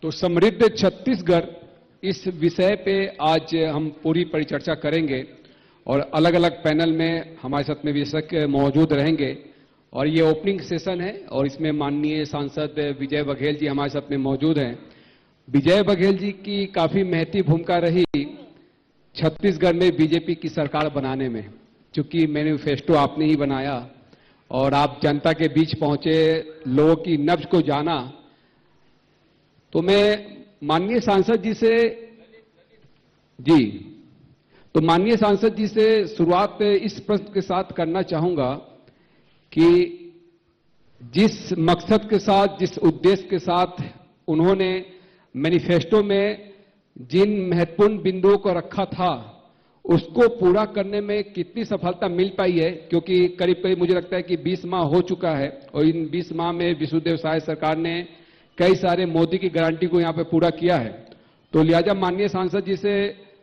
तो समृद्ध छत्तीसगढ़ इस विषय पे आज हम पूरी परिचर्चा करेंगे और अलग अलग पैनल में हमारे साथ में विशेषज्ञ मौजूद रहेंगे और ये ओपनिंग सेशन है और इसमें माननीय सांसद विजय बघेल जी हमारे साथ में मौजूद हैं। विजय बघेल जी की काफी महती भूमिका रही छत्तीसगढ़ में बीजेपी की सरकार बनाने में, क्योंकि मैनिफेस्टो आपने ही बनाया और आप जनता के बीच पहुंचे, लोगों की नब्ज को जाना। तो मैं माननीय सांसद जी से माननीय सांसद जी से शुरुआत इस प्रश्न के साथ करना चाहूंगा कि जिस मकसद के साथ, जिस उद्देश्य के साथ उन्होंने मैनिफेस्टो में जिन महत्वपूर्ण बिंदुओं को रखा था उसको पूरा करने में कितनी सफलता मिल पाई है, क्योंकि करीब करीब मुझे लगता है कि 20 माह हो चुका है और इन 20 माह में विष्णुदेव साय सरकार ने कई सारे मोदी की गारंटी को यहां पे पूरा किया है। तो लिहाजा माननीय सांसद जी से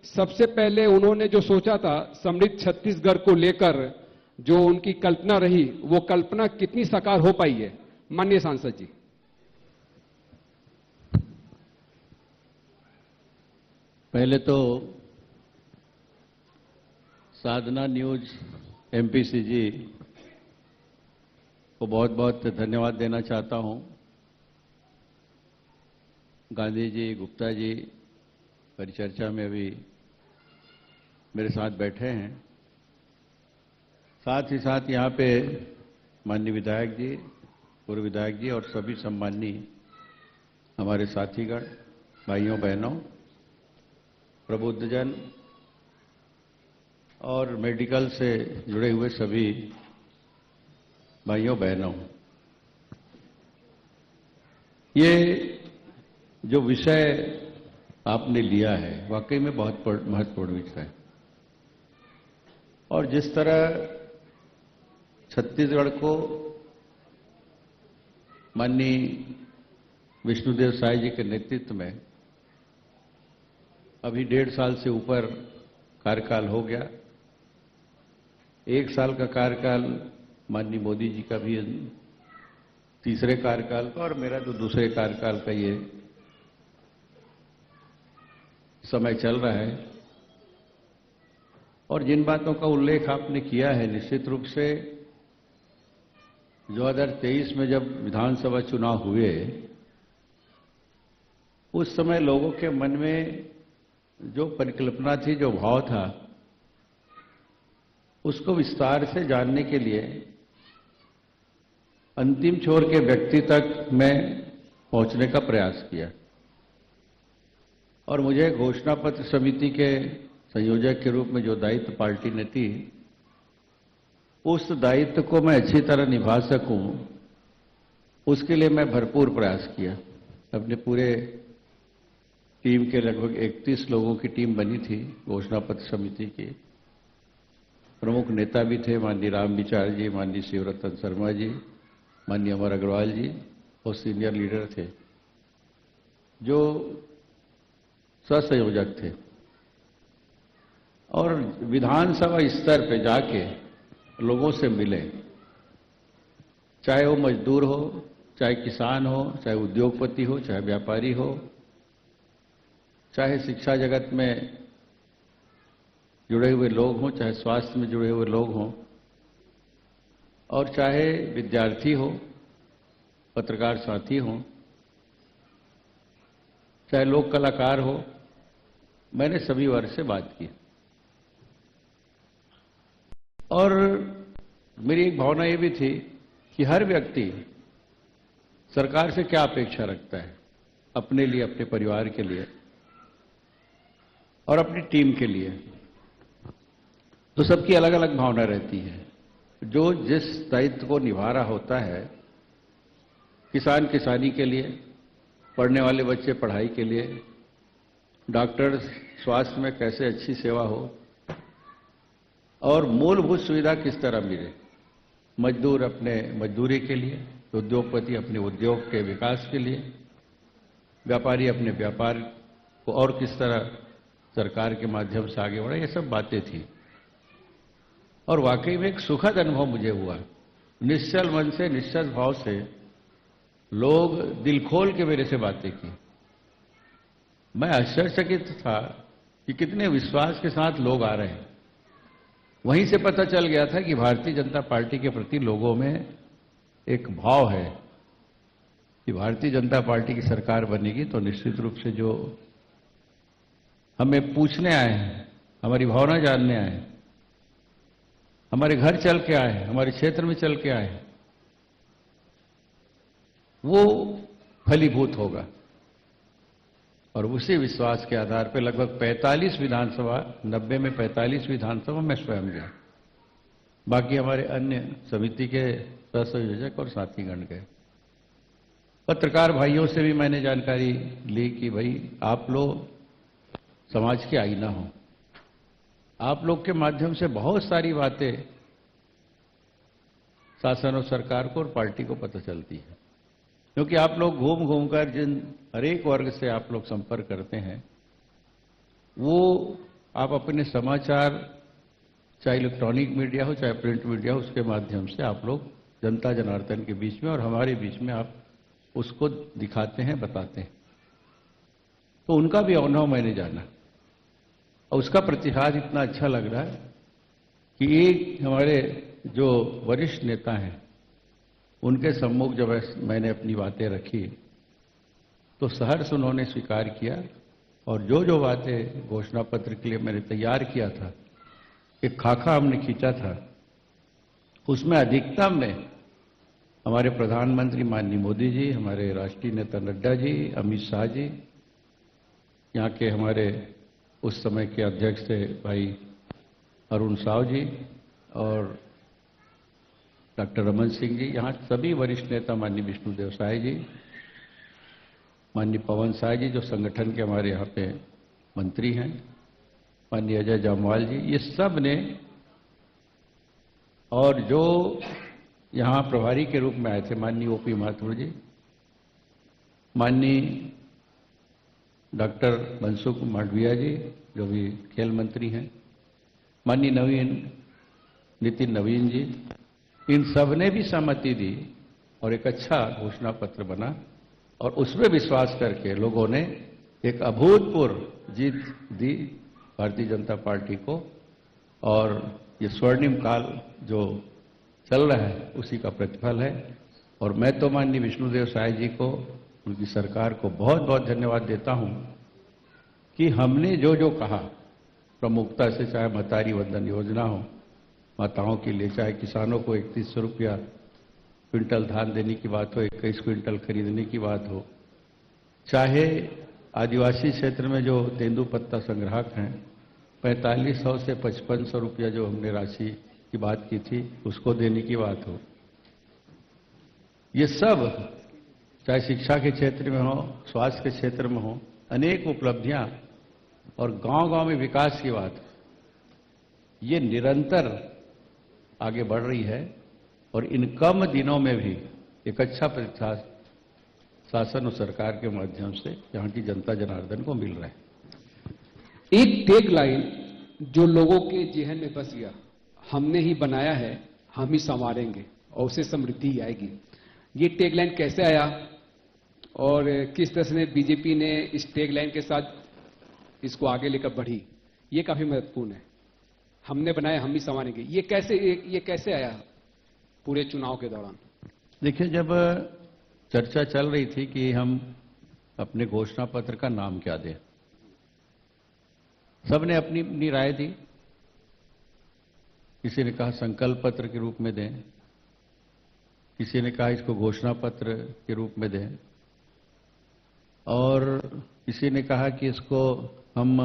सबसे पहले उन्होंने जो सोचा था समृद्ध छत्तीसगढ़ को लेकर, जो उनकी कल्पना रही, वो कल्पना कितनी साकार हो पाई है माननीय सांसद जी? पहले तो साधना न्यूज एमपीसी जी को बहुत बहुत धन्यवाद देना चाहता हूं। गांधी जी, गुप्ता जी परिचर्चा में अभी मेरे साथ बैठे हैं। साथ ही साथ यहाँ पे माननीय विधायक जी, पूर्व विधायक जी और सभी सम्माननीय हमारे साथीगण, भाइयों बहनों, प्रबुद्धजन और मेडिकल से जुड़े हुए सभी भाइयों बहनों, ये जो विषय आपने लिया है वाकई में बहुत महत्वपूर्ण विषय है। और जिस तरह छत्तीसगढ़ को माननीय विष्णुदेव साय जी के नेतृत्व में अभी 1.5 साल से ऊपर कार्यकाल हो गया। 1 साल का कार्यकाल माननीय मोदी जी का भी तीसरे कार्यकाल का और मेरा जो दूसरे कार्यकाल का ये समय चल रहा है। और जिन बातों का उल्लेख आपने किया है, निश्चित रूप से 2023 में जब विधानसभा चुनाव हुए उस समय लोगों के मन में जो परिकल्पना थी, जो भाव था, उसको विस्तार से जानने के लिए अंतिम छोर के व्यक्ति तक मैं पहुंचने का प्रयास किया और मुझे घोषणा पत्र समिति के संयोजक के रूप में जो दायित्व पार्टी ने दी, उस दायित्व को मैं अच्छी तरह निभा सकूं, उसके लिए मैं भरपूर प्रयास किया। अपने पूरे टीम के लगभग 31 लोगों की टीम बनी थी घोषणा पत्र समिति की। प्रमुख नेता भी थे, माननीय राम विचार जी, माननीय शिवरतन शर्मा जी, माननीय अमर अग्रवाल जी और सीनियर लीडर थे जो सहसंयोजक थे। और विधानसभा स्तर पे जाके लोगों से मिले, चाहे वो मजदूर हो, चाहे किसान हो, चाहे उद्योगपति हो, चाहे व्यापारी हो, चाहे शिक्षा जगत में जुड़े हुए लोग हों, चाहे स्वास्थ्य में जुड़े हुए लोग हों, और चाहे विद्यार्थी हो, पत्रकार साथी हों, चाहे लोक कलाकार हो, मैंने सभी वर्ग से बात की। और मेरी एक भावना ये भी थी कि हर व्यक्ति सरकार से क्या अपेक्षा रखता है अपने लिए, अपने परिवार के लिए और अपनी टीम के लिए। तो सबकी अलग अलग भावना रहती है। जो जिस दायित्व को निभा रहा होता है, किसान किसानी के लिए, पढ़ने वाले बच्चे पढ़ाई के लिए, डॉक्टर स्वास्थ्य में कैसे अच्छी सेवा हो और मूलभूत सुविधा किस तरह मिले, मजदूर अपने मजदूरी के लिए, उद्योगपति अपने उद्योग के विकास के लिए, व्यापारी अपने व्यापार को और किस तरह सरकार के माध्यम से आगे बढ़े, ये सब बातें थी। और वाकई में एक सुखद अनुभव मुझे हुआ निश्चल मन से, निश्चल भाव से लोग दिल खोल के मेरे से बातें की। मैं आश्चर्यचकित था कि कितने विश्वास के साथ लोग आ रहे हैं। वहीं से पता चल गया था कि भारतीय जनता पार्टी के प्रति लोगों में एक भाव है कि भारतीय जनता पार्टी की सरकार बनेगी तो निश्चित रूप से जो हमें पूछने आए हैं, हमारी भावना जानने आए हैं, हमारे घर चल के आए हैं, हमारे क्षेत्र में चल के आए हैं, वो फलीभूत होगा। और उसी विश्वास के आधार पर लगभग 45 विधानसभा, 90 में 45 विधानसभा में स्वयं गया। बाकी हमारे अन्य समिति के सहसंयोजक और साथीगण गए। पत्रकार भाइयों से भी मैंने जानकारी ली कि भाई आप लोग समाज के आईना हो, आप लोग के माध्यम से बहुत सारी बातें शासन और सरकार को और पार्टी को पता चलती है, क्योंकि आप लोग घूम घूमकर जिन हरेक वर्ग से आप लोग संपर्क करते हैं, वो आप अपने समाचार, चाहे इलेक्ट्रॉनिक मीडिया हो चाहे प्रिंट मीडिया हो, उसके माध्यम से आप लोग जनता जनार्दन के बीच में और हमारे बीच में आप उसको दिखाते हैं, बताते हैं। तो उनका भी अनुभव मैंने जाना और उसका प्रतिसाद इतना अच्छा लग रहा है कि एक हमारे जो वरिष्ठ नेता हैं, उनके सम्मुख जब मैंने अपनी बातें रखी तो सहर्ष उन्होंने स्वीकार किया। और जो जो बातें घोषणा पत्र के लिए मैंने तैयार किया था, एक खाका हमने खींचा था, उसमें अधिकतम में हमारे प्रधानमंत्री माननीय मोदी जी, हमारे राष्ट्रीय नेता नड्डा जी, अमित शाह जी, यहाँ के हमारे उस समय के अध्यक्ष थे भाई अरुण साव जी और डॉक्टर रमन सिंह जी, यहाँ सभी वरिष्ठ नेता, माननीय विष्णुदेव साय जी, माननीय पवन साय जी जो संगठन के हमारे यहाँ पे मंत्री हैं, माननीय अजय जामवाल जी, ये सब ने, और जो यहाँ प्रभारी के रूप में आए थे माननीय ओपी माथुर जी, माननीय डॉक्टर मनसुख मांडविया जी जो भी खेल मंत्री हैं, माननीय नितिन नवीन जी, इन सब ने भी सहमति दी और एक अच्छा घोषणा पत्र बना। और उसमें विश्वास करके लोगों ने एक अभूतपूर्व जीत दी भारतीय जनता पार्टी को। और ये स्वर्णिम काल जो चल रहा है उसी का प्रतिफल है। और मैं तो माननीय विष्णुदेव साय जी को, उनकी सरकार को बहुत बहुत धन्यवाद देता हूं कि हमने जो जो कहा प्रमुखता से, चाहे महतारी वंदन योजना हो माताओं के लिए, चाहे किसानों को 3100 रुपया क्विंटल धान देने की बात हो, 21 क्विंटल खरीदने की बात हो, चाहे आदिवासी क्षेत्र में जो तेंदुपत्ता संग्राहक हैं 4500 से 5500 रुपया जो हमने राशि की बात की थी उसको देने की बात हो, ये सब चाहे शिक्षा के क्षेत्र में हो, स्वास्थ्य के क्षेत्र में हो, अनेक उपलब्धियां और गांव-गांव में विकास की बात, ये निरंतर आगे बढ़ रही है। और इन कम दिनों में भी एक अच्छा प्रतिसाद शासन और सरकार के माध्यम से यहाँ की जनता जनार्दन को मिल रहा है। एक टैग लाइन जो लोगों के जेहन में बस गया, हमने ही बनाया है, हम ही संवारेंगे और उससे समृद्धि ही आएगी। ये टैग लाइन कैसे आया और किस तरह से बीजेपी ने इस टैग लाइन के साथ इसको आगे लेकर बढ़ी, ये काफी महत्वपूर्ण है। हमने बनाया, हम ही संवारेंगे, ये कैसे आया पूरे चुनाव के दौरान? देखिए, जब चर्चा चल रही थी कि हम अपने घोषणा पत्र का नाम क्या दें, सबने अपनी अपनी राय दी। किसी ने कहा संकल्प पत्र के रूप में दें, किसी ने कहा इसको घोषणा पत्र के रूप में दें, और किसी ने कहा कि इसको हम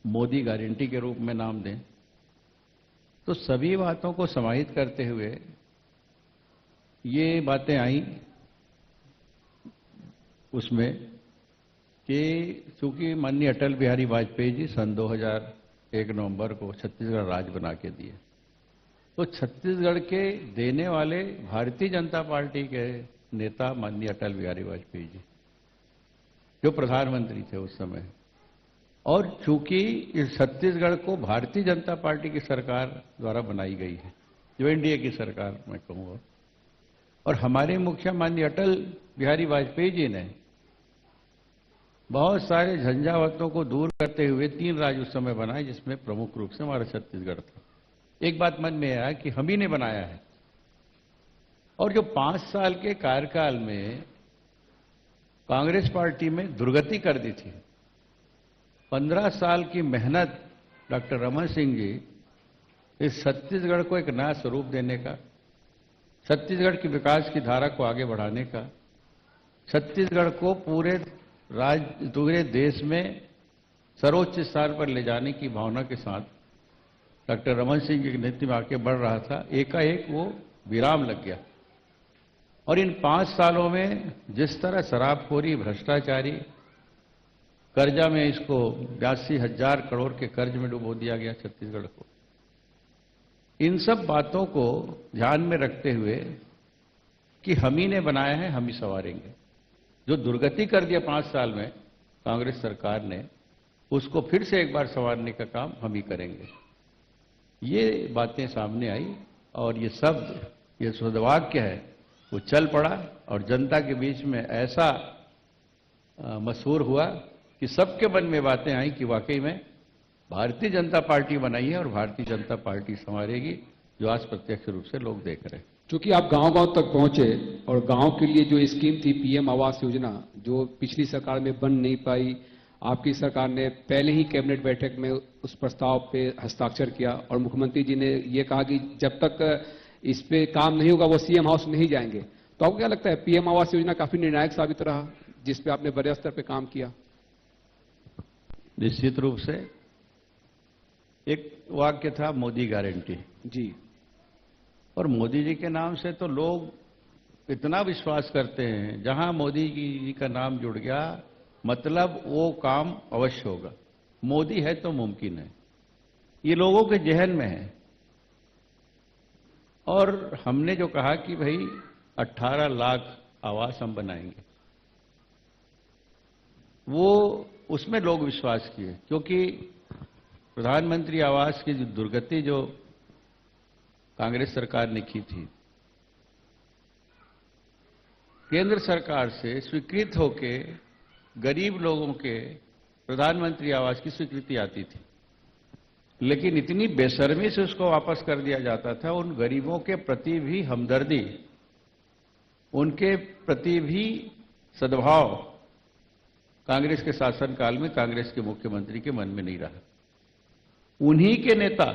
मोदी गारंटी के रूप में नाम दें। तो सभी बातों को समाहित करते हुए ये बातें आई उसमें कि चूंकि माननीय अटल बिहारी वाजपेयी जी सन 2001 नवंबर को छत्तीसगढ़ राज्य बना के दिए, तो छत्तीसगढ़ के देने वाले भारतीय जनता पार्टी के नेता माननीय अटल बिहारी वाजपेयी जी जो प्रधानमंत्री थे उस समय। और चूंकि इस छत्तीसगढ़ को भारतीय जनता पार्टी की सरकार द्वारा बनाई गई है, जो एनडीए की सरकार मैं कहूँगा, और हमारे मुखिया माननीय अटल बिहारी वाजपेयी जी ने बहुत सारे झंझावतों को दूर करते हुए 3 राज्य उस समय बनाए, जिसमें प्रमुख रूप से हमारा छत्तीसगढ़ था। एक बात मन में आया कि हम ही ने बनाया है, और जो 5 साल के कार्यकाल में कांग्रेस पार्टी में दुर्गति कर दी थी, 15 साल की मेहनत डॉक्टर रमन सिंह जी इस छत्तीसगढ़ को एक नया स्वरूप देने का, छत्तीसगढ़ की विकास की धारा को आगे बढ़ाने का, छत्तीसगढ़ को पूरे देश में सर्वोच्च स्थान पर ले जाने की भावना के साथ डॉक्टर रमन सिंह जी के नेतृत्व में आगे बढ़ रहा था, एकाएक वो विराम लग गया। और इन 5 सालों में जिस तरह शराबखोरी, भ्रष्टाचारी, कर्जा में इसको 82,000 करोड़ के कर्ज में डुबो दिया गया छत्तीसगढ़ को, इन सब बातों को ध्यान में रखते हुए कि हम ही ने बनाया है, हम ही संवारेंगे। जो दुर्गति कर दिया 5 साल में कांग्रेस सरकार ने, उसको फिर से एक बार संवारने का काम हम ही करेंगे। ये बातें सामने आई और ये शब्द, ये सदवाक्य है, वो चल पड़ा और जनता के बीच में ऐसा मशहूर हुआ कि सबके मन में बातें आई कि वाकई में भारतीय जनता पार्टी बनाई है और भारतीय जनता पार्टी संवारेगी, जो आज प्रत्यक्ष रूप से लोग देख रहे हैं। चूंकि आप गांव-गांव तक पहुंचे और गांव के लिए जो स्कीम थी पीएम आवास योजना, जो पिछली सरकार में बन नहीं पाई, आपकी सरकार ने पहले ही कैबिनेट बैठक में उस प्रस्ताव पे हस्ताक्षर किया और मुख्यमंत्री जी ने ये कहा कि जब तक इस पे काम नहीं होगा वो सीएम हाउस नहीं जाएंगे। तो आपको क्या लगता है पीएम आवास योजना काफी निर्णायक साबित रहा, जिस पे आपने बड़े स्तर पे काम किया? निश्चित रूप से एक वाक्य था, मोदी गारंटी जी, और मोदी जी के नाम से तो लोग इतना विश्वास करते हैं, जहां मोदी जी का नाम जुड़ गया मतलब वो काम अवश्य होगा। मोदी है तो मुमकिन है, ये लोगों के जहन में है। और हमने जो कहा कि भाई 18 लाख आवास हम बनाएंगे, वो उसमें लोग विश्वास किए, क्योंकि प्रधानमंत्री आवास की जो दुर्गति जो कांग्रेस सरकार ने की थी, केंद्र सरकार से स्वीकृत होके गरीब लोगों के प्रधानमंत्री आवास की स्वीकृति आती थी, लेकिन इतनी बेशर्मी से उसको वापस कर दिया जाता था। उन गरीबों के प्रति भी हमदर्दी, उनके प्रति भी सद्भाव कांग्रेस के शासनकाल में कांग्रेस के मुख्यमंत्री के मन में नहीं रहा। उन्हीं के नेता,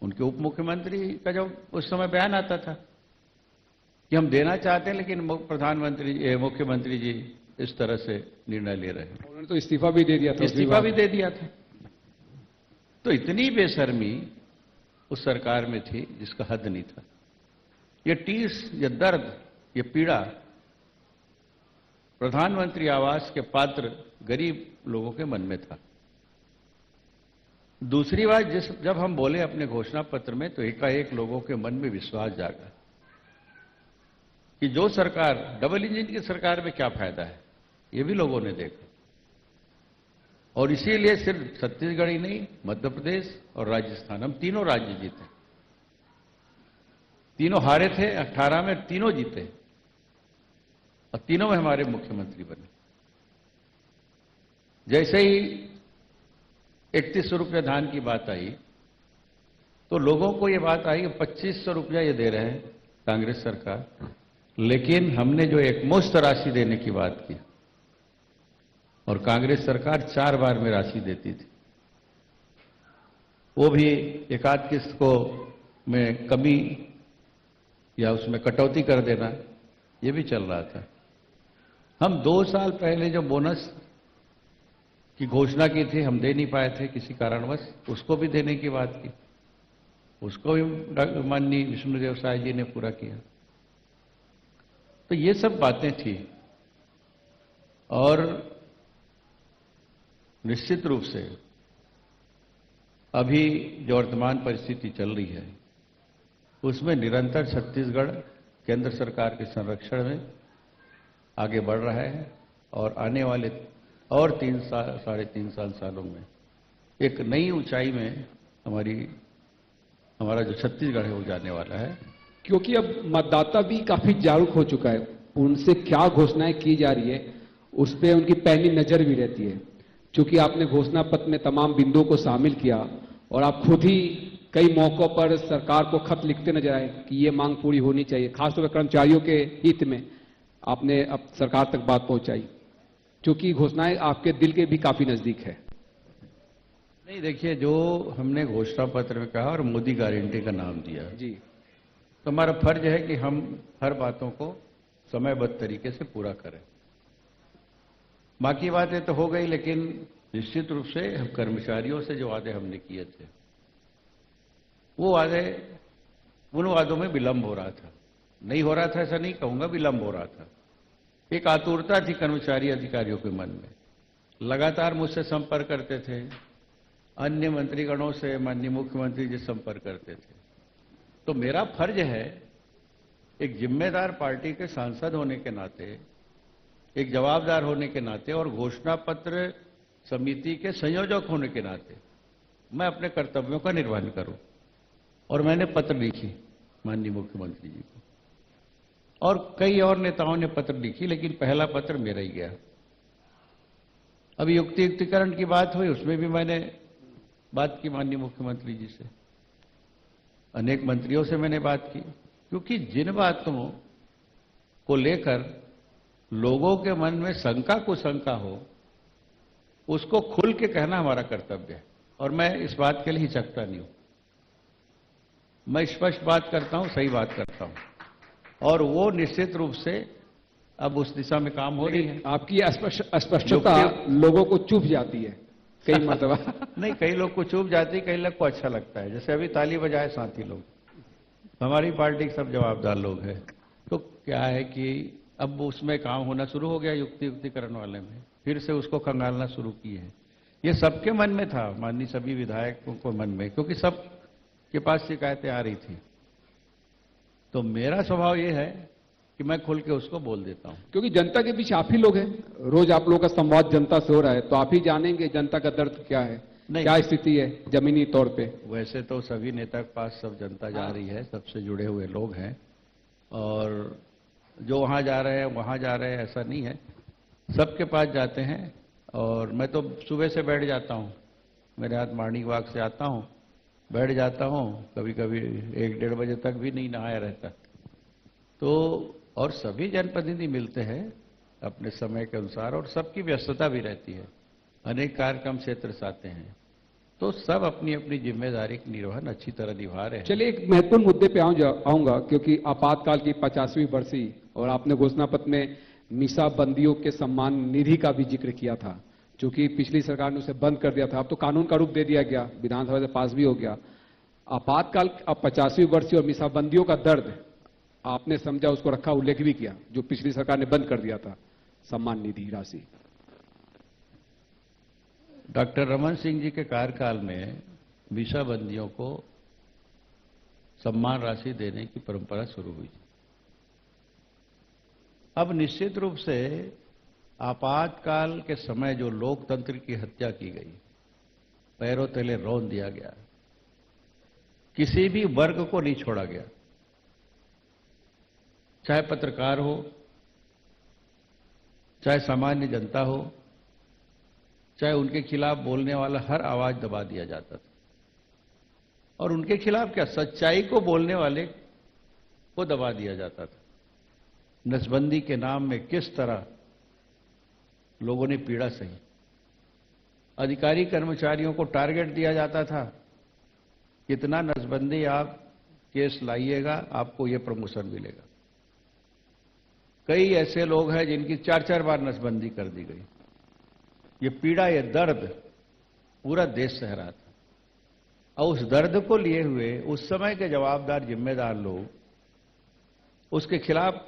उनके उप मुख्यमंत्री का जब उस समय बयान आता था कि हम देना चाहते हैं लेकिन मुख्यमंत्री जी इस तरह से निर्णय ले रहे हैं, उन्होंने तो इस्तीफा भी दे दिया था। इस्तीफा भी दे दिया था। तो इतनी बेशर्मी उस सरकार में थी जिसका हद नहीं था। ये टीस, ये दर्द, ये पीड़ा प्रधानमंत्री आवास के पात्र गरीब लोगों के मन में था। दूसरी बात, जब हम बोले अपने घोषणा पत्र में, तो एकाएक लोगों के मन में विश्वास जागा कि जो सरकार, डबल इंजन की सरकार में क्या फायदा है, ये भी लोगों ने देखा। और इसीलिए सिर्फ छत्तीसगढ़ ही नहीं, मध्य प्रदेश और राजस्थान, हम तीनों राज्य जीते। तीनों हारे थे, 18 में तीनों जीते और तीनों में हमारे मुख्यमंत्री बने। जैसे ही 3100 रुपया धान की बात आई, तो लोगों को ये बात आई कि 2500 रुपया ये दे रहे हैं कांग्रेस सरकार, लेकिन हमने जो एकमुश्त राशि देने की बात की, और कांग्रेस सरकार 4 बार में राशि देती थी, वो भी एक आध किस्त को में कमी या उसमें कटौती कर देना, ये भी चल रहा था। हम 2 साल पहले जो बोनस की घोषणा की थी, हम दे नहीं पाए थे किसी कारणवश, उसको भी देने की बात की, उसको भी माननीय विष्णुदेव साय जी ने पूरा किया। तो ये सब बातें थी। और निश्चित रूप से अभी जो वर्तमान परिस्थिति चल रही है, उसमें निरंतर छत्तीसगढ़ केंद्र सरकार के संरक्षण में आगे बढ़ रहा है और आने वाले और 3 साल, 3.5 सालों में एक नई ऊंचाई में हमारी हमारा जो छत्तीसगढ़ है वो जाने वाला है। क्योंकि अब मतदाता भी काफी जागरूक हो चुका है, उनसे क्या घोषणाएं की जा रही है उस पर उनकी पैनी नजर भी रहती है। क्योंकि आपने घोषणा पत्र में तमाम बिंदुओं को शामिल किया और आप खुद ही कई मौकों पर सरकार को खत लिखते नजर आए कि ये मांग पूरी होनी चाहिए, खासतौर पर कर्मचारियों के हित में आपने अब सरकार तक बात पहुंचाई, क्योंकि घोषणाएं आपके दिल के भी काफी नजदीक है। नहीं, देखिए, जो हमने घोषणा पत्र में कहा और मोदी गारंटी का नाम दिया जी, तो हमारा फर्ज है कि हम हर बातों को समयबद्ध तरीके से पूरा करें। बाकी बातें तो हो गई, लेकिन निश्चित रूप से हम कर्मचारियों से जो वादे हमने किए थे वो वादे, उन वादों में विलंब हो रहा था। नहीं हो रहा था ऐसा नहीं कहूंगा, विलंब हो रहा था। एक आतुरता थी कर्मचारी अधिकारियों के मन में, लगातार मुझसे संपर्क करते थे, अन्य मंत्रीगणों से माननीय मुख्यमंत्री जी संपर्क करते थे। तो मेरा फर्ज है एक जिम्मेदार पार्टी के सांसद होने के नाते, एक जवाबदार होने के नाते और घोषणा पत्र समिति के संयोजक होने के नाते मैं अपने कर्तव्यों का निर्वहन करूं। और मैंने पत्र लिखी माननीय मुख्यमंत्री जी को और कई और नेताओं ने पत्र लिखी, लेकिन पहला पत्र मेरा ही गया। अभी युक्तिकरण की बात हुई, उसमें भी मैंने बात की माननीय मुख्यमंत्री जी से, अनेक मंत्रियों से मैंने बात की, क्योंकि जिन बातों को लेकर लोगों के मन में शंका कुशंका हो उसको खुल के कहना हमारा कर्तव्य है। और मैं इस बात के लिए हिचकता नहीं हूं, मैं स्पष्ट बात करता हूं, सही बात करता हूं, और वो निश्चित रूप से अब उस दिशा में काम हो रही है। आपकी अस्पष्टता लोगों को चुभ जाती है कई मरतबा। नहीं, कई लोग को चुभ जाती है, कई लोग को अच्छा लगता है। जैसे अभी ताली बजाए साथी लोग, हमारी पार्टी के सब जवाबदार लोग हैं। तो क्या है कि अब उसमें काम होना शुरू हो गया, युक्तिकरण वाले में फिर से उसको खंगालना शुरू किए हैं। ये सबके मन में था, माननीय सभी विधायकों को मन में, क्योंकि सब के पास शिकायतें आ रही थी। तो मेरा स्वभाव ये है कि मैं खुल के उसको बोल देता हूं, क्योंकि जनता के बीच आप ही लोग हैं, रोज आप लोगों का संवाद जनता से हो रहा है, तो आप ही जानेंगे जनता का दर्द क्या है, क्या स्थिति है जमीनी तौर पे। वैसे तो सभी नेता के पास सब जनता जा रही है, सबसे जुड़े हुए लोग हैं, और जो वहां जा रहे हैं वहां जा रहे हैं ऐसा नहीं है, सबके पास जाते हैं। और मैं तो सुबह से बैठ जाता हूं, मेरे हाथ मार्निंग वॉक से आता हूं, बैठ जाता हूं, कभी कभी 1-1:30 बजे तक भी नहीं नहाया रहता। तो और सभी जनप्रतिनिधि मिलते हैं अपने समय के अनुसार, और सबकी व्यस्तता भी रहती है, अनेक कार्यक्रम क्षेत्र से आते हैं, तो सब अपनी अपनी जिम्मेदारी का निर्वहन अच्छी तरह निभा रहे हैं। चलिए, एक महत्वपूर्ण मुद्दे पे आऊंगा, क्योंकि आपातकाल की 50वीं बरसी और आपने घोषणा पत्र में मीसा बंदियों के सम्मान निधि का भी जिक्र किया था, क्योंकि पिछली सरकार ने उसे बंद कर दिया था। अब तो कानून का रूप दे दिया गया, विधानसभा से पास भी हो गया। आपातकाल अब 50वीं बरसी और मीसा बंदियों का दर्द आपने समझा, उसको रखा, उल्लेख भी किया, जो पिछली सरकार ने बंद कर दिया था सम्मान निधि राशि। डॉक्टर रमन सिंह जी के कार्यकाल में मीसाबंदियों को सम्मान राशि देने की परंपरा शुरू हुई। अब निश्चित रूप से आपातकाल के समय जो लोकतंत्र की हत्या की गई, पैरों तले रौंद दिया गया, किसी भी वर्ग को नहीं छोड़ा गया, चाहे पत्रकार हो, चाहे सामान्य जनता हो, चाहे उनके खिलाफ बोलने वाला हर आवाज दबा दिया जाता था। और उनके खिलाफ क्या, सच्चाई को बोलने वाले को दबा दिया जाता था। नसबंदी के नाम में किस तरह लोगों ने पीड़ा सही, अधिकारी कर्मचारियों को टारगेट दिया जाता था, कितना नसबंदी आप केस लाइएगा आपको यह प्रमोशन मिलेगा। कई ऐसे लोग हैं जिनकी 4-4 बार नसबंदी कर दी गई। ये पीड़ा, ये दर्द पूरा देश सह रहा था, और उस दर्द को लिए हुए उस समय के जवाबदार जिम्मेदार लोग उसके खिलाफ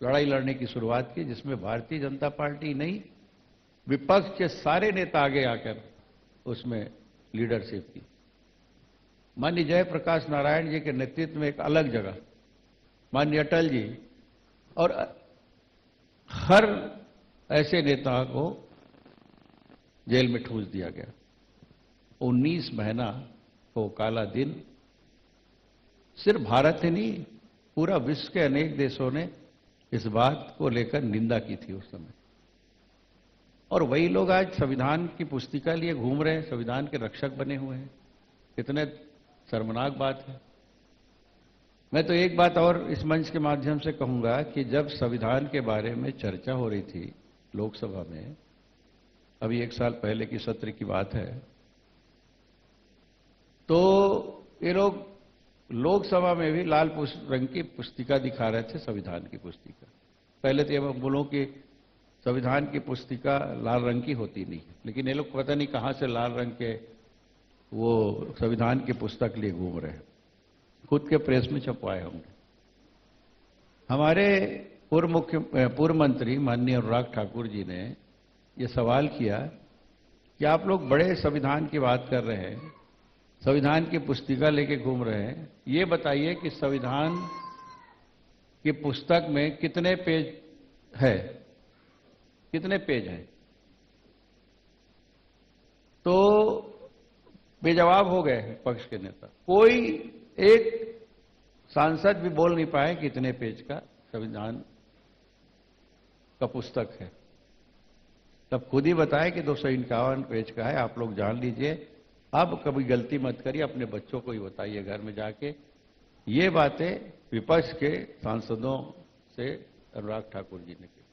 लड़ाई लड़ने की शुरुआत की, जिसमें भारतीय जनता पार्टी नहीं, विपक्ष के सारे नेता आगे आकर उसमें लीडरशिप की। माननीय जयप्रकाश नारायण जी के नेतृत्व में एक अलग जगह, माननीय अटल जी, और हर ऐसे नेता को जेल में ठूस दिया गया। 19 महीना को काला दिन सिर्फ भारत ही नहीं, पूरा विश्व के अनेक देशों ने इस बात को लेकर निंदा की थी उस समय। और वही लोग आज संविधान की पुस्तिका लिए घूम रहे हैं, संविधान के रक्षक बने हुए हैं। कितने शर्मनाक बात है। मैं तो एक बात और इस मंच के माध्यम से कहूंगा कि जब संविधान के बारे में चर्चा हो रही थी लोकसभा में, अभी 1 साल पहले की सत्र की बात है, तो ये लोग लोकसभा में भी लाल रंग की पुस्तिका दिखा रहे थे, संविधान की पुस्तिका। पहले तो ये मैं बोलूं कि संविधान की पुस्तिका लाल रंग की होती नहीं है, लेकिन ये लोग पता नहीं कहां से लाल रंग के वो संविधान की पुस्तक लिए घूम रहे हैं, खुद के प्रेस में छपवाए होंगे। हमारे पूर्व मंत्री माननीय अनुराग ठाकुर जी ने ये सवाल किया कि आप लोग बड़े संविधान की बात कर रहे हैं, संविधान की पुस्तिका लेके घूम रहे हैं, ये बताइए कि संविधान की पुस्तक में कितने पेज है, कितने पेज हैं? तो बेजवाब हो गए पक्ष के नेता। कोई एक सांसद भी बोल नहीं पाए कितने पेज का संविधान का पुस्तक है। तब खुद ही बताए कि 251 पेज का है, आप लोग जान लीजिए। अब कभी गलती मत करिए, अपने बच्चों को ही बताइए घर में जाके। ये बातें विपक्ष के सांसदों से अनुराग ठाकुर जी ने की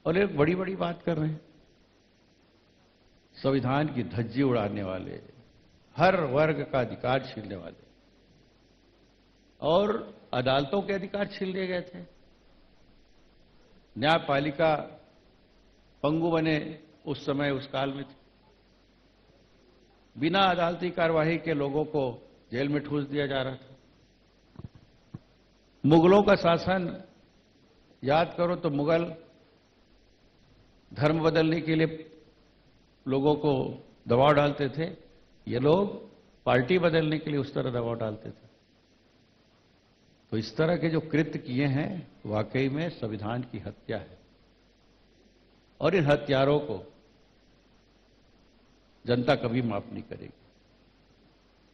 और एक बड़ी बड़ी बात कर रहे हैं। संविधान की धज्जी उड़ाने वाले, हर वर्ग का अधिकार छीनने वाले, और अदालतों के अधिकार छीन लिए गए थे। न्यायपालिका पंगु बने उस समय, उस काल में थे। बिना अदालती कार्यवाही के लोगों को जेल में ठूस दिया जा रहा था। मुगलों का शासन याद करो तो मुगल धर्म बदलने के लिए लोगों को दबाव डालते थे, ये लोग पार्टी बदलने के लिए उस तरह दबाव डालते थे। तो इस तरह के जो कृत्य किए हैं वाकई में संविधान की हत्या है, और इन हत्यारों को जनता कभी माफ नहीं करेगी।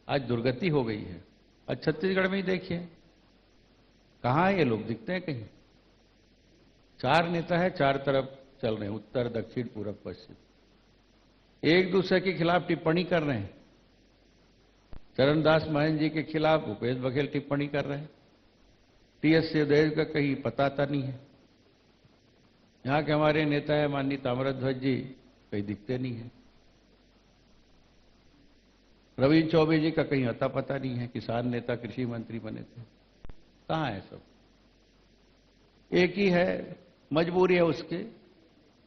आज दुर्गति हो गई है। आज छत्तीसगढ़ में ही देखिए, कहां है ये लोग, दिखते हैं कहीं? 4 नेता है, 4 तरफ चल रहे हैं, उत्तर दक्षिण पूर्व पश्चिम, एक दूसरे के खिलाफ टिप्पणी कर रहे हैं। चरणदास महंत जी के खिलाफ भूपेश बघेल टिप्पणी कर रहे हैं। टीएस सिंहदेव का कहीं पता था नहीं है। यहां के हमारे नेता है माननीय ताम्रध्वज जी, कहीं दिखते नहीं है। रविंद्र चौबे जी का कहीं अता पता नहीं है, किसान नेता, कृषि मंत्री बने थे, कहां है सब? एक ही है, मजबूरी है उसके,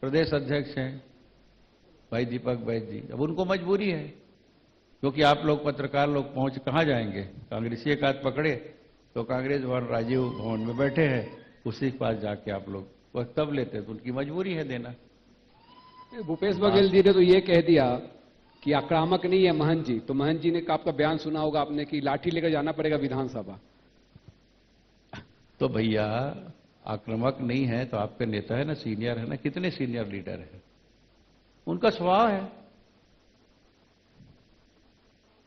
प्रदेश अध्यक्ष हैं भाई दीपक बैद जी। अब उनको मजबूरी है, क्योंकि आप लोग पत्रकार लोग पहुंच कहां जाएंगे? कांग्रेसी एक हाथ पकड़े तो कांग्रेस भवन राजीव भवन में बैठे हैं, उसी के पास जाके आप लोग वक्त तब लेते, तो उनकी मजबूरी है देना। भूपेश बघेल जी ने तो ये कह दिया कि आक्रामक नहीं है महंत जी, तो महंत जी ने आपका बयान सुना होगा आपने कि लाठी लेकर जाना पड़ेगा विधानसभा। तो भैया आक्रामक नहीं है तो आपके नेता है ना, सीनियर है ना, कितने सीनियर लीडर है, उनका स्वभाव है,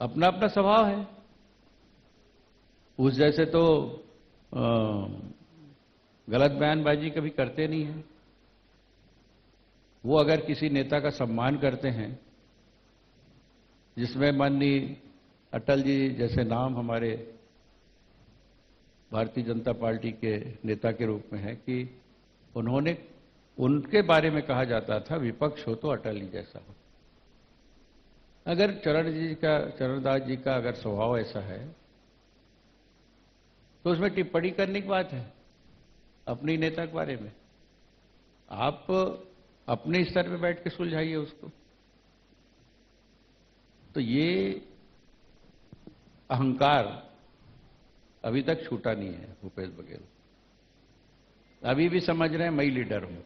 अपना अपना स्वभाव है। उस जैसे तो गलत बयानबाजी कभी करते नहीं है। वो अगर किसी नेता का सम्मान करते हैं, जिसमें माननीय अटल जी जैसे नाम हमारे भारतीय जनता पार्टी के नेता के रूप में है, कि उन्होंने, उनके बारे में कहा जाता था विपक्ष हो तो अटल जी जैसा हो। अगर चरणदास जी का अगर स्वभाव ऐसा है तो उसमें टिप्पणी करने की बात है अपने नेता के बारे में। आप अपने स्तर पे बैठ के सुलझाइए उसको। तो ये अहंकार अभी तक छूटा नहीं है भूपेश बघेल। अभी भी समझ रहे हैं मैं लीडर हूं,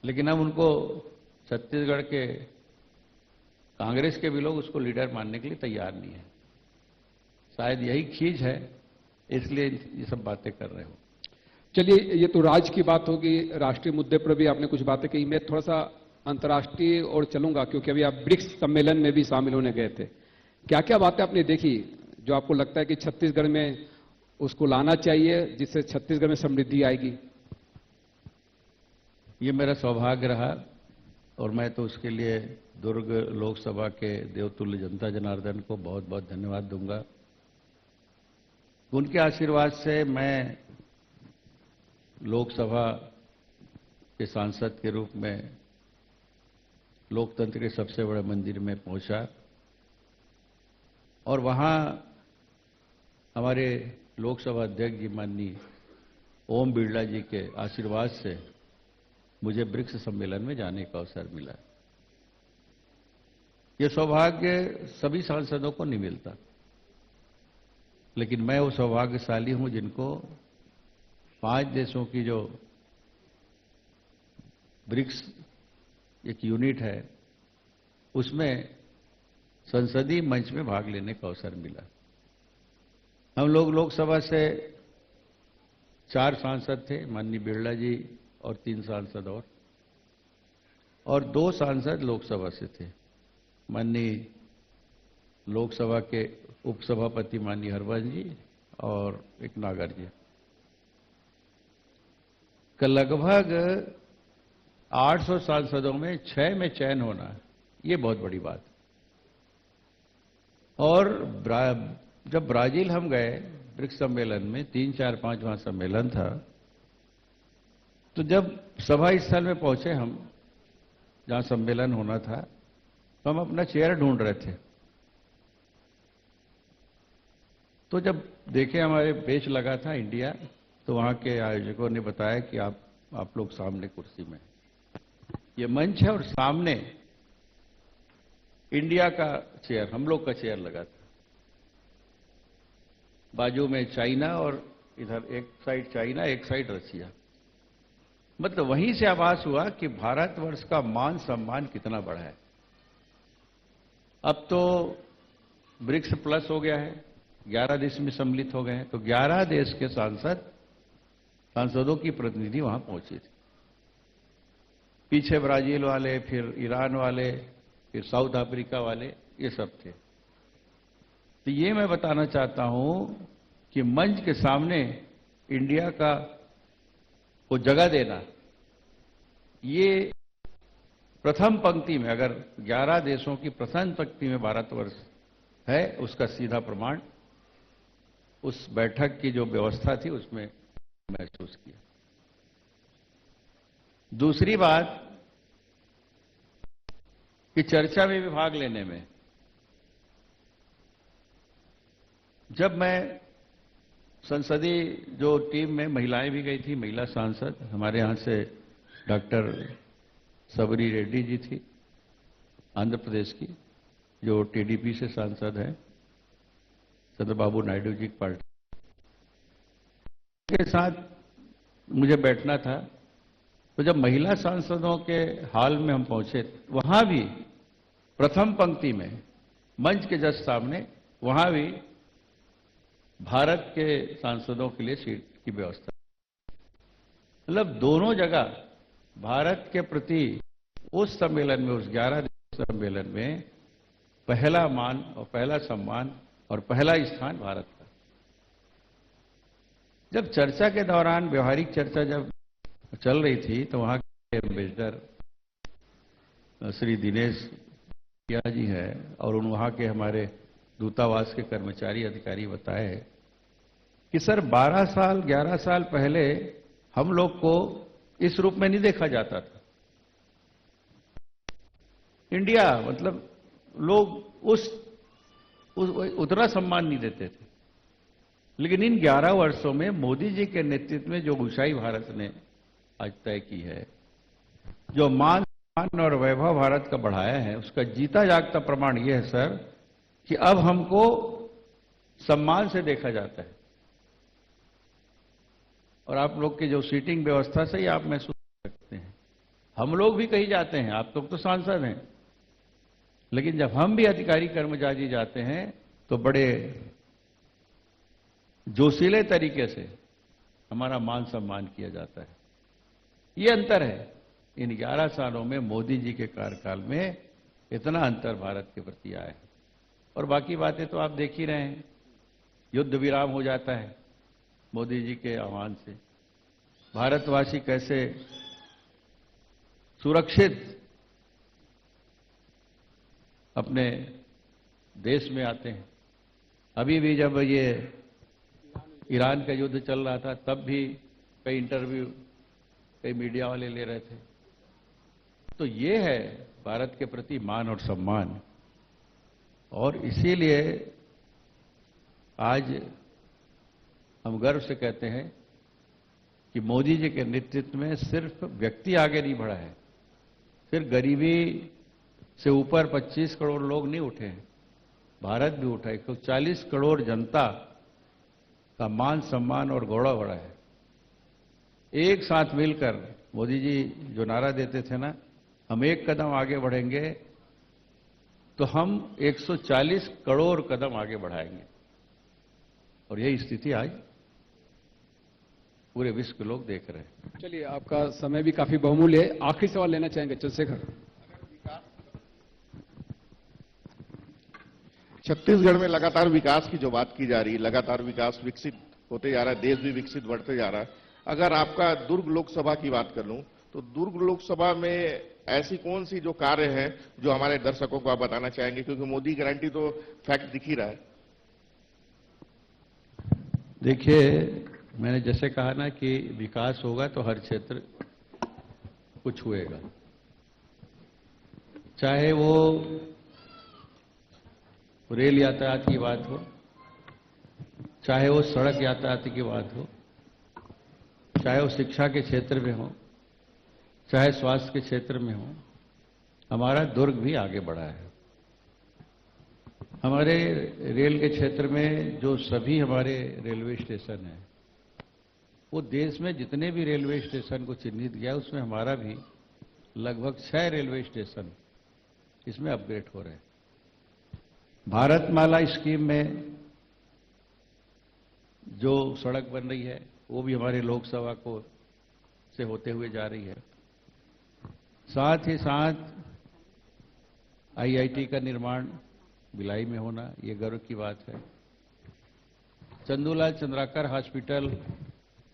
लेकिन अब उनको छत्तीसगढ़ के कांग्रेस के भी लोग उसको लीडर मानने के लिए तैयार नहीं है। शायद यही खींच है, इसलिए ये सब बातें कर रहे हो। चलिए, ये तो राज्य की बात होगी, राष्ट्रीय मुद्दे पर भी आपने कुछ बातें कही। मैं थोड़ा सा अंतर्राष्ट्रीय और चलूंगा, क्योंकि अभी आप ब्रिक्स सम्मेलन में भी शामिल होने गए थे। क्या क्या बातें आपने देखी? जो आपको लगता है कि छत्तीसगढ़ में उसको लाना चाहिए जिससे छत्तीसगढ़ में समृद्धि आएगी? ये मेरा सौभाग्य रहा और मैं तो उसके लिए दुर्ग लोकसभा के देवतुल्य जनता जनार्दन को बहुत बहुत धन्यवाद दूंगा। उनके आशीर्वाद से मैं लोकसभा के सांसद के रूप में लोकतंत्र के सबसे बड़े मंदिर में पहुंचा और वहां हमारे लोकसभा अध्यक्ष जी माननीय ओम बिरला जी के आशीर्वाद से मुझे ब्रिक्स सम्मेलन में जाने का अवसर मिला। यह सौभाग्य सभी सांसदों को नहीं मिलता, लेकिन मैं वो सौभाग्यशाली हूं जिनको 5 देशों की जो ब्रिक्स एक यूनिट है उसमें संसदीय मंच में भाग लेने का अवसर मिला। हम लोग लोकसभा से 4 सांसद थे, माननीय बिरला जी और 3 सांसद और 2 सांसद लोकसभा से थे, माननीय लोकसभा के उपसभापति माननीय हरवंश जी और एक नागर जी का लगभग 800 सांसदों में 6 में चयन होना, ये बहुत बड़ी बात। और जब ब्राजील हम गए ब्रिक्स सम्मेलन में 3, 4, 5 वहां सम्मेलन था, तो जब सभा स्थल में पहुंचे हम जहां सम्मेलन होना था, तो हम अपना चेयर ढूंढ रहे थे। तो जब देखे हमारे पेज लगा था इंडिया, तो वहां के आयोजकों ने बताया कि आप लोग सामने कुर्सी में, ये मंच है और सामने इंडिया का चेयर, हम लोग का चेयर लगा था। बाजू में चाइना और इधर एक साइड चाइना एक साइड रशिया। मतलब वहीं से आभास हुआ कि भारतवर्ष का मान सम्मान कितना बड़ा है। अब तो ब्रिक्स प्लस हो गया है, 11 देश में सम्मिलित हो गए हैं, तो 11 देश के सांसदों की प्रतिनिधि वहां पहुंची थी। पीछे ब्राजील वाले, फिर ईरान वाले, फिर साउथ अफ्रीका वाले, ये सब थे। तो ये मैं बताना चाहता हूं कि मंच के सामने इंडिया का को जगह देना, ये प्रथम पंक्ति में, अगर 11 देशों की प्रथम पंक्ति में भारतवर्ष है, उसका सीधा प्रमाण उस बैठक की जो व्यवस्था थी उसमें महसूस किया। दूसरी बात कि चर्चा में भी भाग लेने में, जब मैं संसदीय जो टीम में महिलाएं भी गई थी, महिला सांसद हमारे यहां से डॉक्टर सबरी रेड्डी जी थी, आंध्र प्रदेश की, जो टीडीपी से सांसद हैं, चंद्रबाबू नायडू जी की पार्टी के साथ मुझे बैठना था। तो जब महिला सांसदों के हाल में हम पहुंचे, वहां भी प्रथम पंक्ति में मंच के जस्ट सामने, वहां भी भारत के सांसदों के लिए सीट की व्यवस्था। मतलब दोनों जगह भारत के प्रति उस सम्मेलन में, उस 11 सम्मेलन में पहला मान और पहला सम्मान और पहला स्थान भारत का। जब चर्चा के दौरान, व्यवहारिक चर्चा जब चल रही थी, तो वहां के एम्बेसडर श्री दिनेश जी हैं और वहां के हमारे दूतावास के कर्मचारी अधिकारी बताए कि सर 12 साल 11 साल पहले हम लोग को इस रूप में नहीं देखा जाता था। इंडिया मतलब लोग उतना सम्मान नहीं देते थे, लेकिन इन 11 वर्षों में मोदी जी के नेतृत्व में जो ऊंचाई भारत ने आज तय की है, जो मान सम्मान और वैभव भारत का बढ़ाया है, उसका जीता जागता प्रमाण यह है सर कि अब हमको सम्मान से देखा जाता है। और आप लोग की जो सीटिंग व्यवस्था से ही आप महसूस कर सकते हैं। हम लोग भी कहीं जाते हैं, आप लोग तो सांसद हैं, लेकिन जब हम भी अधिकारी कर्मचारी जाते हैं तो बड़े जोशीले तरीके से हमारा मान सम्मान किया जाता है। ये अंतर है। इन 11 सालों में मोदी जी के कार्यकाल में इतना अंतर भारत के प्रति आया है। और बाकी बातें तो आप देख ही रहे हैं युद्ध विराम हो जाता है मोदी जी के आह्वान से। भारतवासी कैसे सुरक्षित अपने देश में आते हैं। अभी भी जब ये ईरान का युद्ध चल रहा था तब भी कई इंटरव्यू कई मीडिया वाले ले रहे थे। तो ये है भारत के प्रति मान और सम्मान, और इसीलिए आज हम गर्व से कहते हैं कि मोदी जी के नेतृत्व में सिर्फ व्यक्ति आगे नहीं बढ़ा है, सिर्फ गरीबी से ऊपर 25 करोड़ लोग नहीं उठे हैं, भारत भी उठा है। 140 करोड़ जनता का मान सम्मान और गौरव बढ़ा है। एक साथ मिलकर मोदी जी जो नारा देते थे ना, हम एक कदम आगे बढ़ेंगे तो हम 140 करोड़ कदम आगे बढ़ाएंगे, और यही स्थिति आज पूरे विश्व के लोग देख रहे हैं। चलिए, आपका समय भी काफी बहुमूल्य है। आखिरी सवाल लेना चाहेंगे चंद्रशेखर। छत्तीसगढ़ में लगातार विकास की जो बात की जा रही है, लगातार विकास विकसित होते जा रहा है, देश भी विकसित बढ़ते जा रहा है। अगर आपका दुर्ग लोकसभा की बात कर लूं तो दुर्ग लोकसभा में ऐसी कौन सी जो कार्य हैं जो हमारे दर्शकों को आप बताना चाहेंगे, क्योंकि मोदी गारंटी तो फैक्ट दिख ही रहा है। देखिए, मैंने जैसे कहा ना कि विकास होगा तो हर क्षेत्र कुछ हुएगा, चाहे वो रेल यातायात की बात हो, चाहे वो सड़क यातायात की बात हो, चाहे वो शिक्षा के क्षेत्र में हो, चाहे स्वास्थ्य के क्षेत्र में हो। हमारा दुर्ग भी आगे बढ़ा है। हमारे रेल के क्षेत्र में जो सभी हमारे रेलवे स्टेशन हैं, वो देश में जितने भी रेलवे स्टेशन को चिन्हित किया उसमें हमारा भी लगभग 6 रेलवे स्टेशन इसमें अपग्रेड हो रहे हैं। भारतमाला स्कीम में जो सड़क बन रही है वो भी हमारे लोकसभा को से होते हुए जा रही है। साथ ही साथ आईआईटी का निर्माण भिलाई में होना, ये गर्व की बात है। चंदूलाल चंद्राकर हॉस्पिटल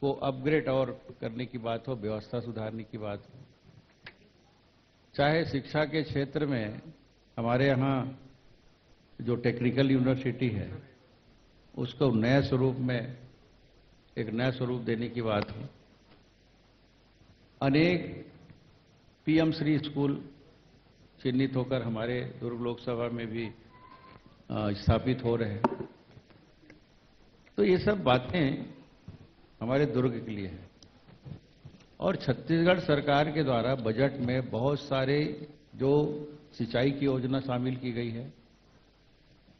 को अपग्रेड और करने की बात हो, व्यवस्था सुधारने की बात हो, चाहे शिक्षा के क्षेत्र में हमारे यहाँ जो टेक्निकल यूनिवर्सिटी है उसको नए स्वरूप में एक नया स्वरूप देने की बात हो, अनेक पीएम श्री स्कूल चिन्हित होकर हमारे दुर्ग लोकसभा में भी स्थापित हो रहे हैं। तो ये सब बातें हमारे दुर्ग के लिए है। और छत्तीसगढ़ सरकार के द्वारा बजट में बहुत सारे जो सिंचाई की योजना शामिल की गई है,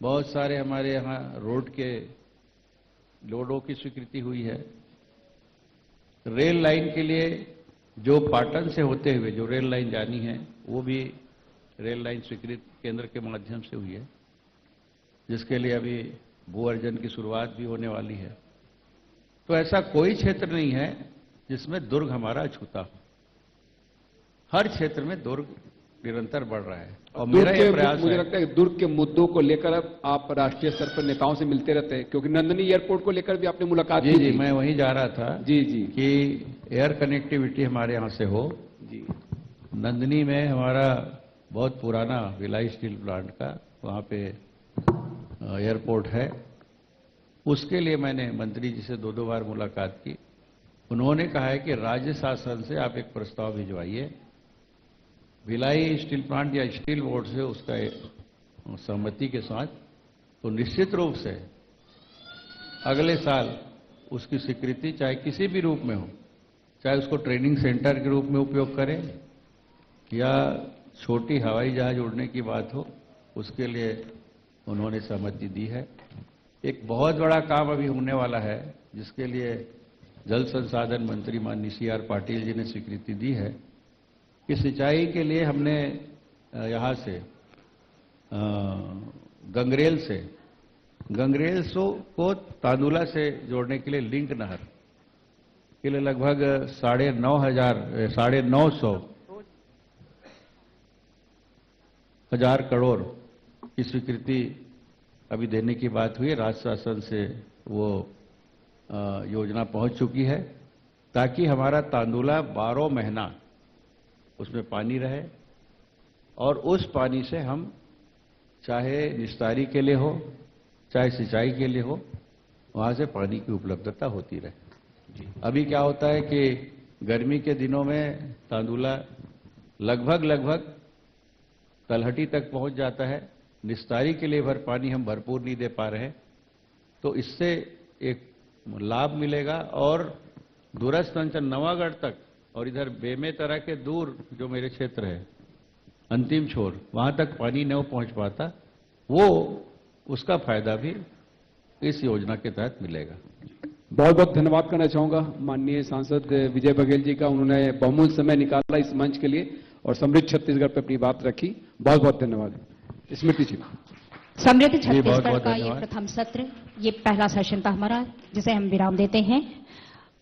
बहुत सारे हमारे यहाँ रोड के लोडों की स्वीकृति हुई है। रेल लाइन के लिए जो पाटन से होते हुए जो रेल लाइन जानी है वो भी रेल लाइन स्वीकृत केंद्र के माध्यम से हुई है, जिसके लिए अभी भू अर्जन की शुरुआत भी होने वाली है। तो ऐसा कोई क्षेत्र नहीं है जिसमें दुर्ग हमारा अछूता हो। हर क्षेत्र में दुर्ग निरंतर बढ़ रहा है। और मेरा ये प्रयास मुझे लगता है कि दुर्ग के मुद्दों को लेकर अब आप राष्ट्रीय स्तर पर नेताओं से मिलते रहते हैं, क्योंकि नंदनी एयरपोर्ट को लेकर भी आपने मुलाकात की। जी, मैं वहीं जा रहा था। जी जी, कि एयर कनेक्टिविटी हमारे यहाँ से हो। जी, नंदनी में हमारा बहुत पुराना भिलाई स्टील प्लांट का वहाँ पे एयरपोर्ट है, उसके लिए मैंने मंत्री जी से 2-2 बार मुलाकात की। उन्होंने कहा है कि राज्य शासन से आप एक प्रस्ताव भिजवाइए, भिलाई स्टील प्लांट या स्टील बोर्ड से उसका सहमति के साथ, तो निश्चित रूप से अगले साल उसकी स्वीकृति चाहे किसी भी रूप में हो, चाहे उसको ट्रेनिंग सेंटर के रूप में उपयोग करें या छोटी हवाई जहाज उड़ने की बात हो, उसके लिए उन्होंने सहमति दी है। एक बहुत बड़ा काम अभी होने वाला है जिसके लिए जल संसाधन मंत्री माननीय CR पाटिल जी ने स्वीकृति दी है कि सिंचाई के लिए हमने यहाँ से गंगरेल को तांदुला से जोड़ने के लिए लिंक नहर के लिए लगभग 9,500 करोड़ की स्वीकृति अभी देने की बात हुई है, राज्य शासन से वो योजना पहुंच चुकी है, ताकि हमारा तांदुला 12 महीना उसमें पानी रहे और उस पानी से हम चाहे निस्तारी के लिए हो, चाहे सिंचाई के लिए हो, वहां से पानी की उपलब्धता होती रहे। अभी क्या होता है कि गर्मी के दिनों में तांदुला लगभग तलहटी तक पहुंच जाता है, निस्तारी के लिए पानी हम भरपूर नहीं दे पा रहे हैं, तो इससे एक लाभ मिलेगा और दूरस्थ अंचल नवागढ़ तक और इधर बेमेतरा के दूर जो मेरे क्षेत्र है अंतिम छोर, वहां तक पानी नहीं पहुंच पाता, वो उसका फायदा भी इस योजना के तहत मिलेगा। बहुत बहुत धन्यवाद करना चाहूंगा माननीय सांसद विजय बघेल जी का, उन्होंने बहुमूल्य समय निकाला इस मंच के लिए और समृद्ध छत्तीसगढ़ पर अपनी बात रखी। बहुत बहुत धन्यवाद। स्मृति जी। समृद्ध छत्तीसगढ़ का ये प्रथम सत्र, ये पहला सेशन था हमारा, जिसे हम विराम देते हैं।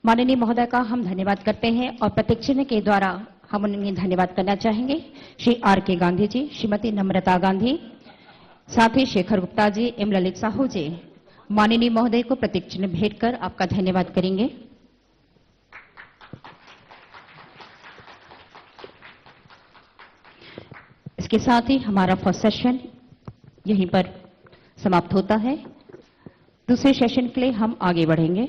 माननीय महोदय का हम धन्यवाद करते हैं और प्रतीक चिन्ह के द्वारा हम उन्हें धन्यवाद करना चाहेंगे। श्री R.K. गांधी जी, श्रीमती नम्रता गांधी, साथ ही शेखर गुप्ता जी, एम ललित साहू जी, माननीय महोदय को प्रतीक चिन्ह भेंट कर आपका धन्यवाद करेंगे। इसके साथ ही हमारा फर्स्ट सेशन यहीं पर समाप्त होता है। दूसरे सेशन के लिए हम आगे बढ़ेंगे।